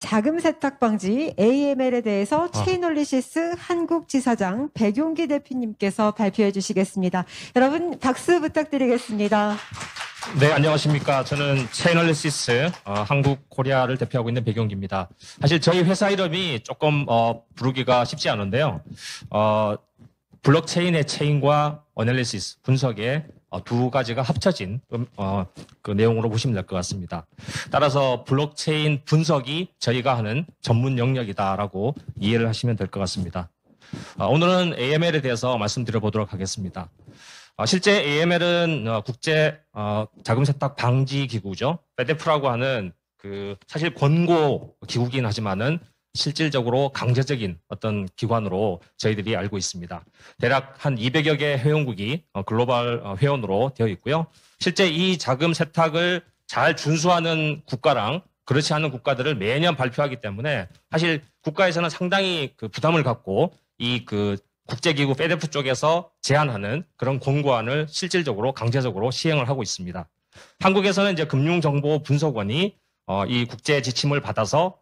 자금 세탁 방지 AML에 대해서 체인올리시스 한국지사장 백용기 대표님께서 발표해 주시겠습니다. 여러분 박수 부탁드리겠습니다. 네, 안녕하십니까. 저는 체인올리시스 한국 코리아를 대표하고 있는 백용기입니다. 사실 저희 회사 이름이 조금 부르기가 쉽지 않은데요. 블록체인의 체인과 어널리시스, 분석의 두 가지가 합쳐진 그 내용으로 보시면 될 것 같습니다. 따라서 블록체인 분석이 저희가 하는 전문 영역이다라고 이해를 하시면 될 것 같습니다. 오늘은 AML에 대해서 말씀드려보도록 하겠습니다. 실제 AML은 국제 자금 세탁 방지 기구죠. FATF라고 하는 그 사실 권고 기구긴 하지만은 실질적으로 강제적인 어떤 기관으로 저희들이 알고 있습니다. 대략 한 200여 개 회원국이 글로벌 회원으로 되어 있고요. 실제 이 자금 세탁을 잘 준수하는 국가랑 그렇지 않은 국가들을 매년 발표하기 때문에 사실 국가에서는 상당히 그 부담을 갖고 이 그 국제기구 FATF 쪽에서 제안하는 그런 권고안을 실질적으로 강제적으로 시행을 하고 있습니다. 한국에서는 이제 금융정보분석원이 이 국제 지침을 받아서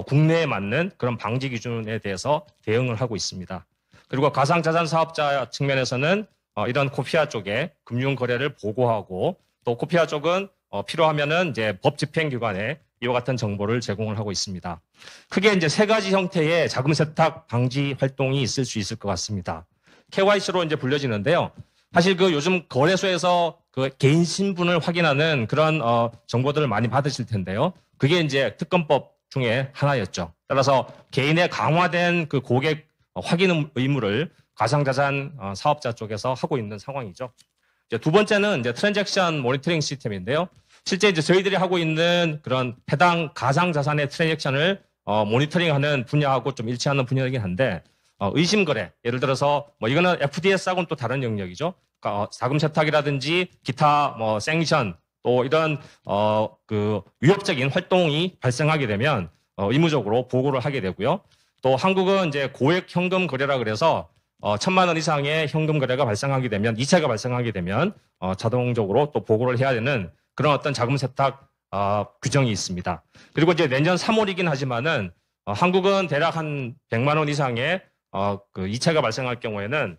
국내에 맞는 그런 방지 기준에 대해서 대응을 하고 있습니다. 그리고 가상자산 사업자 측면에서는 이런 코피아 쪽에 금융거래를 보고하고 또 코피아 쪽은 필요하면은 이제 법집행기관에 이와 같은 정보를 제공을 하고 있습니다. 크게 이제 세 가지 형태의 자금 세탁 방지 활동이 있을 수 있을 것 같습니다. KYC로 이제 불려지는데요. 사실 그 요즘 거래소에서 그 개인 신분을 확인하는 그런 정보들을 많이 받으실 텐데요. 그게 이제 특검법 중에 하나였죠. 따라서 개인의 강화된 그 고객 확인 의무를 가상자산 사업자 쪽에서 하고 있는 상황이죠. 이제 두 번째는 이제 트랜잭션 모니터링 시스템인데요. 실제 이제 저희들이 하고 있는 그런 해당 가상자산의 트랜잭션을 모니터링하는 분야하고 좀 일치하는 분야이긴 한데 의심 거래, 예를 들어서 뭐 이거는 FDS하고는 또 다른 영역이죠. 그러니까 자금 세탁이라든지 기타 뭐 생션 또 이런 그 위협적인 활동이 발생하게 되면 의무적으로 보고를 하게 되고요. 또 한국은 이제 고액 현금 거래라 그래서 1,000만 원 이상의 현금 거래가 발생하게 되면 이체가 발생하게 되면 자동적으로 또 보고를 해야 되는 그런 어떤 자금 세탁 규정이 있습니다. 그리고 이제 내년 3월이긴 하지만은 한국은 대략 한 100만 원 이상의 그 이체가 발생할 경우에는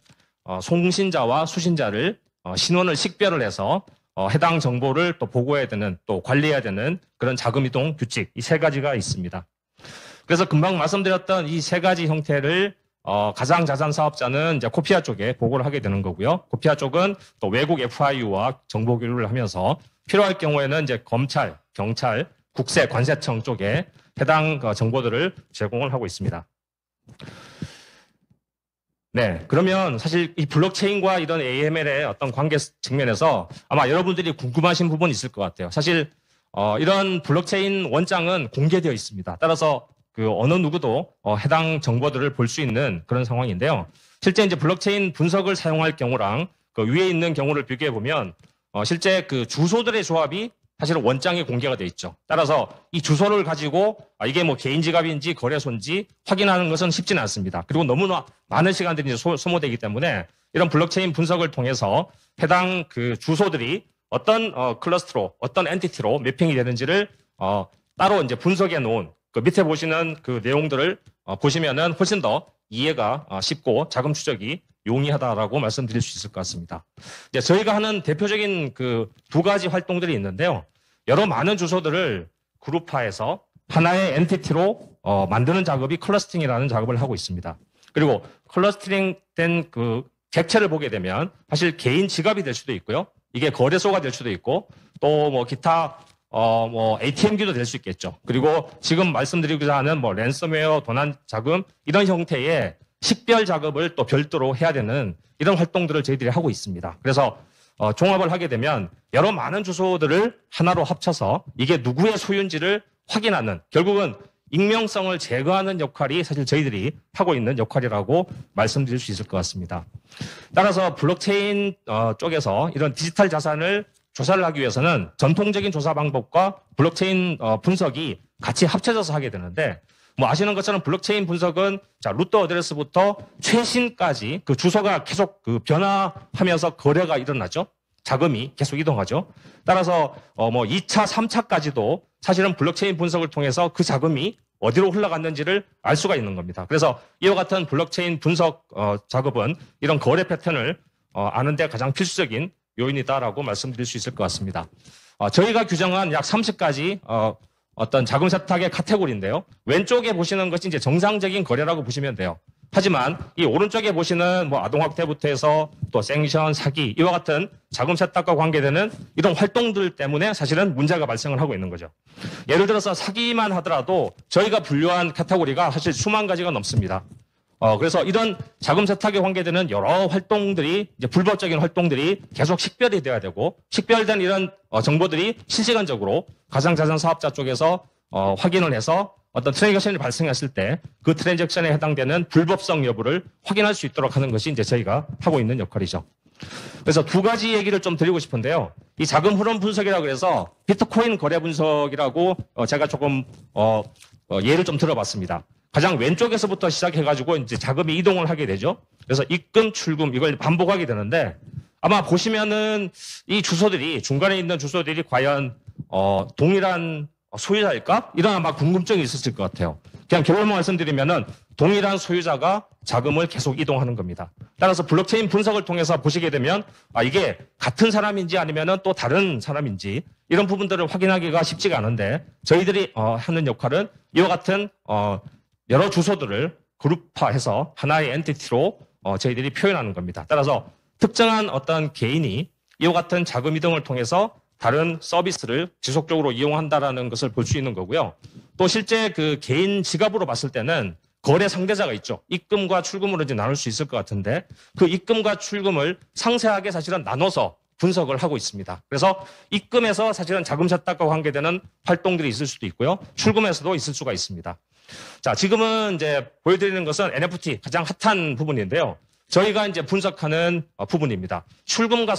송신자와 수신자를 신원을 식별을 해서 해당 정보를 또 보고해야 되는 또 관리해야 되는 그런 자금 이동 규칙 이 세 가지가 있습니다. 그래서 금방 말씀드렸던 이 세 가지 형태를 가상자산 사업자는 이제 코피아 쪽에 보고를 하게 되는 거고요. 코피아 쪽은 또 외국 FIU와 정보 교류를 하면서 필요할 경우에는 이제 검찰, 경찰, 국세, 관세청 쪽에 해당 정보들을 제공을 하고 있습니다. 네, 그러면 사실 이 블록체인과 이런 AML의 어떤 관계 측면에서 아마 여러분들이 궁금하신 부분이 있을 것 같아요. 사실 이런 블록체인 원장은 공개되어 있습니다. 따라서 그 어느 누구도 해당 정보들을 볼 수 있는 그런 상황인데요. 실제 이제 블록체인 분석을 사용할 경우랑 그 위에 있는 경우를 비교해 보면 실제 그 주소들의 조합이 사실은 원장에 공개가 돼 있죠. 따라서 이 주소를 가지고 이게 뭐 개인 지갑인지 거래소인지 확인하는 것은 쉽지는 않습니다. 그리고 너무나 많은 시간들이 소모되기 때문에 이런 블록체인 분석을 통해서 해당 그 주소들이 어떤 클러스터로 어떤 엔티티로 매핑이 되는지를 따로 이제 분석해 놓은 그 밑에 보시는 그 내용들을 보시면은 훨씬 더 이해가 쉽고 자금 추적이 용이하다라고 말씀드릴 수 있을 것 같습니다. 이제 저희가 하는 대표적인 그 두 가지 활동들이 있는데요. 여러 많은 주소들을 그룹화해서 하나의 엔티티로 만드는 작업이 클러스팅이라는 작업을 하고 있습니다. 그리고 클러스팅된 그 객체를 보게 되면 사실 개인 지갑이 될 수도 있고요. 이게 거래소가 될 수도 있고 또 뭐 기타 뭐 ATM기도 될 수 있겠죠. 그리고 지금 말씀드리고자 하는 뭐 랜섬웨어, 도난 자금 이런 형태의 식별 작업을 또 별도로 해야 되는 이런 활동들을 저희들이 하고 있습니다. 그래서 종합을 하게 되면 여러 많은 주소들을 하나로 합쳐서 이게 누구의 소유인지를 확인하는 결국은 익명성을 제거하는 역할이 사실 저희들이 하고 있는 역할이라고 말씀드릴 수 있을 것 같습니다. 따라서 블록체인 쪽에서 이런 디지털 자산을 조사를 하기 위해서는 전통적인 조사 방법과 블록체인 분석이 같이 합쳐져서 하게 되는데 뭐 아시는 것처럼 블록체인 분석은 자 루트 어드레스부터 최신까지 그 주소가 계속 그 변화하면서 거래가 일어나죠. 자금이 계속 이동하죠. 따라서 뭐 2차, 3차까지도 사실은 블록체인 분석을 통해서 그 자금이 어디로 흘러갔는지를 알 수가 있는 겁니다. 그래서 이와 같은 블록체인 분석 작업은 이런 거래 패턴을 아는 데 가장 필수적인 요인이다라고 말씀드릴 수 있을 것 같습니다. 저희가 규정한 약 30가지 어떤 자금 세탁의 카테고리인데요. 왼쪽에 보시는 것이 이제 정상적인 거래라고 보시면 돼요. 하지만 이 오른쪽에 보시는 뭐 아동학대부터 해서 또 생션, 사기 이와 같은 자금 세탁과 관계되는 이런 활동들 때문에 사실은 문제가 발생을 하고 있는 거죠. 예를 들어서 사기만 하더라도 저희가 분류한 카테고리가 사실 수만 가지가 넘습니다. 그래서 이런 자금 세탁에 관계되는 여러 활동들이 이제 불법적인 활동들이 계속 식별이 돼야 되고 식별된 이런 정보들이 실시간적으로 가상자산 사업자 쪽에서 확인을 해서 어떤 트랜잭션이 발생했을 때 그 트랜잭션에 해당되는 불법성 여부를 확인할 수 있도록 하는 것이 이제 저희가 하고 있는 역할이죠. 그래서 두 가지 얘기를 좀 드리고 싶은데요. 이 자금 흐름 분석이라고 해서 비트코인 거래 분석이라고 제가 조금 예를 좀 들어봤습니다. 가장 왼쪽에서부터 시작해가지고 이제 자금이 이동을 하게 되죠. 그래서 입금, 출금 이걸 반복하게 되는데 아마 보시면은 이 주소들이 중간에 있는 주소들이 과연 동일한 소유자일까? 이런 아마 궁금증이 있었을 것 같아요. 그냥 결론만 말씀드리면은 동일한 소유자가 자금을 계속 이동하는 겁니다. 따라서 블록체인 분석을 통해서 보시게 되면 이게 같은 사람인지 아니면은 또 다른 사람인지 이런 부분들을 확인하기가 쉽지가 않은데 저희들이 하는 역할은 이와 같은 여러 주소들을 그룹화해서 하나의 엔티티로 저희들이 표현하는 겁니다. 따라서 특정한 어떤 개인이 이와 같은 자금 이동을 통해서 다른 서비스를 지속적으로 이용한다라는 것을 볼 수 있는 거고요. 또 실제 그 개인 지갑으로 봤을 때는 거래 상대자가 있죠. 입금과 출금으로 이제 나눌 수 있을 것 같은데 그 입금과 출금을 상세하게 사실은 나눠서 분석을 하고 있습니다. 그래서 입금에서 사실은 자금 세탁과 관계되는 활동들이 있을 수도 있고요. 출금에서도 있을 수가 있습니다. 자, 지금은 이제 보여드리는 것은 NFT 가장 핫한 부분인데요. 저희가 이제 분석하는 부분입니다. 출금과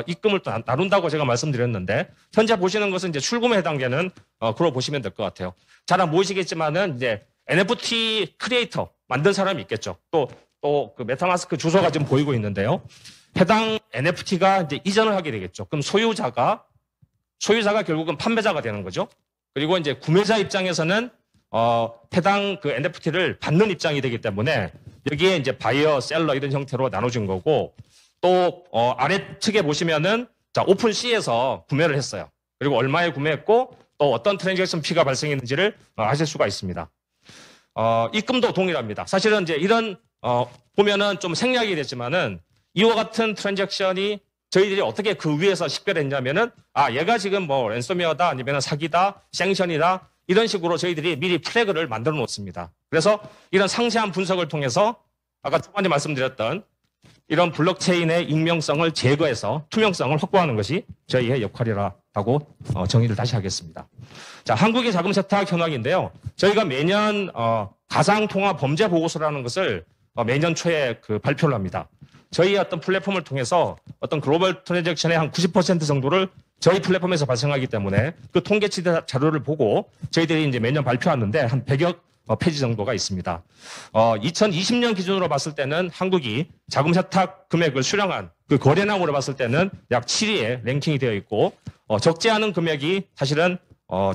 입금을 또 나눈다고 제가 말씀드렸는데 현재 보시는 것은 이제 출금에 해당되는 그로 보시면 될 것 같아요. 잘 모르시겠지만은 이제 NFT 크리에이터 만든 사람이 있겠죠. 또 그 메타마스크 주소가 지금 보이고 있는데요. 해당 NFT가 이제 이전을 하게 되겠죠. 그럼 소유자가 결국은 판매자가 되는 거죠. 그리고 이제 구매자 입장에서는 해당 그 NFT를 받는 입장이 되기 때문에 여기에 이제 바이어, 셀러 이런 형태로 나눠진 거고 또 아래측에 보시면은 자 오픈시에서 구매를 했어요. 그리고 얼마에 구매했고 또 어떤 트랜잭션 피가 발생했는지를 아실 수가 있습니다. 입금도 동일합니다. 사실은 이제 이런 보면은 좀 생략이 됐지만은 이와 같은 트랜잭션이 저희들이 어떻게 그 위에서 식별했냐면은 얘가 지금 뭐 랜섬웨어다 아니면 사기다, 생션이다 이런 식으로 저희들이 미리 플래그를 만들어 놓습니다. 그래서 이런 상세한 분석을 통해서 아까 초반에 말씀드렸던 이런 블록체인의 익명성을 제거해서 투명성을 확보하는 것이 저희의 역할이라고 정의를 다시 하겠습니다. 자, 한국의 자금 세탁 현황인데요. 저희가 매년 가상통화 범죄 보고서라는 것을 매년 초에 발표를 합니다. 저희 어떤 플랫폼을 통해서 어떤 글로벌 트랜잭션의 한 90% 정도를 저희 플랫폼에서 발생하기 때문에 그 통계치 자료를 보고 저희들이 이제 매년 발표하는데 한 100여 페이지 정도가 있습니다. 2020년 기준으로 봤을 때는 한국이 자금 세탁 금액을 수령한 그 거래량으로 봤을 때는 약 7위에 랭킹이 되어 있고 적지 않은 금액이 사실은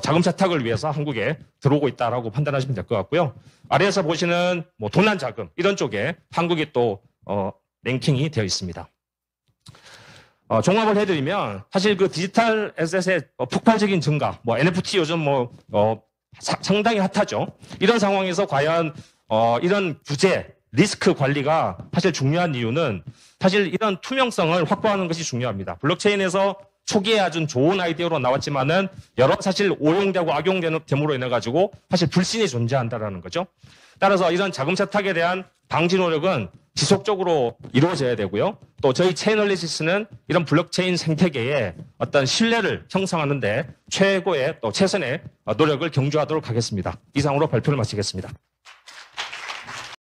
자금 세탁을 위해서 한국에 들어오고 있다라고 판단하시면 될 것 같고요. 아래에서 보시는 뭐 도난 자금 이런 쪽에 한국이 또 랭킹이 되어 있습니다. 종합을 해드리면 사실 그 디지털 에셋의 폭발적인 증가, 뭐 NFT 요즘 상당히 핫하죠. 이런 상황에서 과연 이런 규제, 리스크 관리가 사실 중요한 이유는 사실 이런 투명성을 확보하는 것이 중요합니다. 블록체인에서 초기에 아주 좋은 아이디어로 나왔지만은 여러 사실 오용되고 악용됨으로 인해 가지고 사실 불신이 존재한다라는 거죠. 따라서 이런 자금 세탁에 대한 방지 노력은 지속적으로 이루어져야 되고요. 또 저희 체인얼리시스는 이런 블록체인 생태계에 어떤 신뢰를 형성하는데 최고의 또 최선의 노력을 경주하도록 하겠습니다. 이상으로 발표를 마치겠습니다.